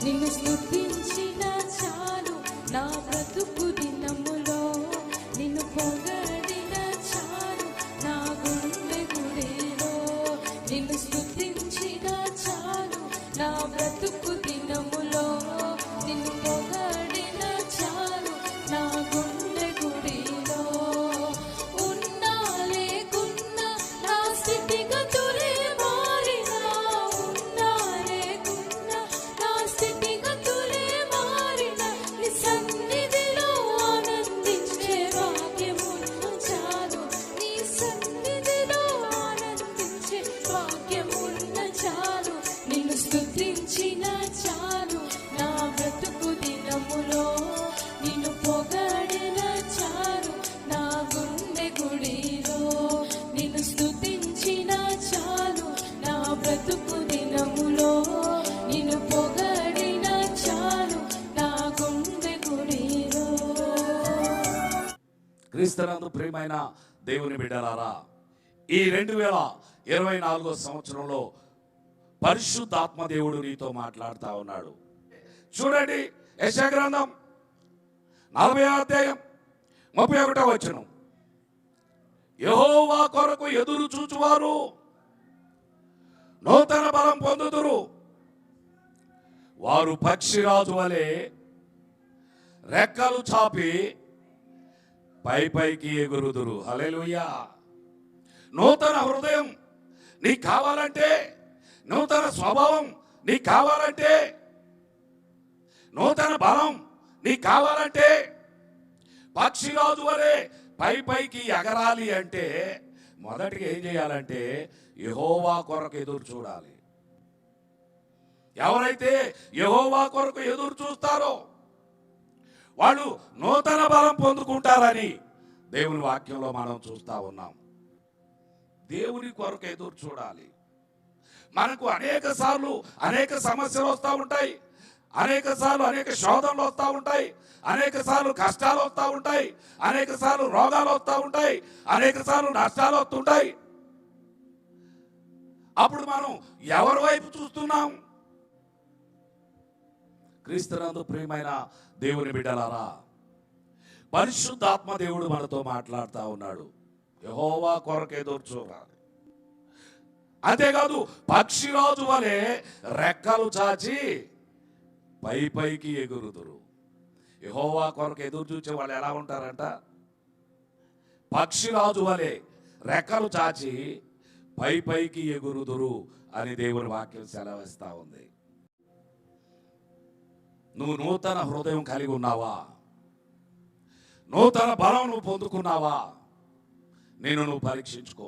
నిన్ను స్తుతించిన చాలు నా బ్రతుకు దినములో, నిన్ను పొగడిన చాలు నా గుండె గుడిలో. నిన్ను స్తుతించిన చాలు నా బ్రతుకు దినములో, నిన్ను పొగడిన చాలు నా గుండె గుడిలో. ఉన్నా లేకున్నా నా స్థితిగతులే మారినా, ఉన్నా లేకున్నా నా స్థితిగతులే మారినా, నీ సన్నిధిలో ఆనందించే భాగ్యమున్న చాలు, నీ సన్నిధిలో ఆనందించే భాగ్యమున్న చాలు. నిన్ను స్తుతించిన చాలు నా బ్రతుకు దినములో, నిన్ను పొగడిన చాలు నా గుండె గుడిలో. నిన్ను స్తుతించిన చాలు నా బ్రతుకు దినములో, నిన్ను పొగడిన చాలు నా గుండె గుడిలో. క్రీస్తునందు ప్రియమైన దేవుని బిడ్డలారా, ఈ 2024 సంవత్సరంలో పరిశుద్ధాత్మ దేవుడు నీతో మాట్లాడుతూ ఉన్నాడు. చూడండి, యెషయా గ్రంథం 40వ అధ్యాయం 31వ వచనం. యెహోవా కొరకు ఎదురు చూచువారు నూతన బలం పొందుదురు, వారు పక్షిరాజు వలె రెక్కలు చాపి పైకి ఎగురుదురు. హల్లెలూయా. నూతన హృదయం నీకు కావాలంటే, నూతన స్వభావం నీకు కావాలంటే, నూతన బలం నీకు కావాలంటే, పక్షిరాజు వలె పైకి ఎగరాలి అంటే మొదటిగా ఏం చేయాలంటే యెహోవా కొరకు ఎదురు చూడాలి. ఎవరైతే యెహోవా కొరకు ఎదురు చూస్తారో వాళ్ళు నూతన బలం పొందుకుంటారని దేవుని వాక్యంలో మనం చూస్తూ ఉన్నాం. దేవుని కొరకు ఎదురు చూడాలి. మనకు అనేక సార్లు అనేక సమస్యలు వస్తూ ఉంటాయి, అనేక సార్లు అనేక శోధనలు వస్తూ ఉంటాయి, అనేక సార్లు కష్టాలు వస్తూ ఉంటాయి, అనేక సార్లు రోగాలు వస్తూ ఉంటాయి, అనేక సార్లు నష్టాలు వస్తుంటాయి. అప్పుడు మనం ఎవరి వైపు చూస్తున్నాం? క్రీస్తునందు ప్రియమైన దేవుని బిడ్డలారా, పరిశుద్ధాత్మ దేవుడు మనతో మాట్లాడుతూ ఉన్నాడు. యెహోవా కొరకు ఎదురు చూడాలి. అంతేకాదు, పక్షిరాజు వలె రెక్కలు చాచి పైకి ఎగురుదురు. యెహోవా కొరకు ఎదురు చూచే వాళ్ళు ఎలా ఉంటారంట? పక్షిరాజు వలె రెక్కలు చాచి పైకి ఎగురుదురు అని దేవుని వాక్యం సెలవిస్తా ఉంది. నువ్వు నూతన హృదయం కలిగి ఉన్నావా? నూతన బలం నువ్వు పొందుకున్నావా? నేను నువ్వు పరీక్షించుకో.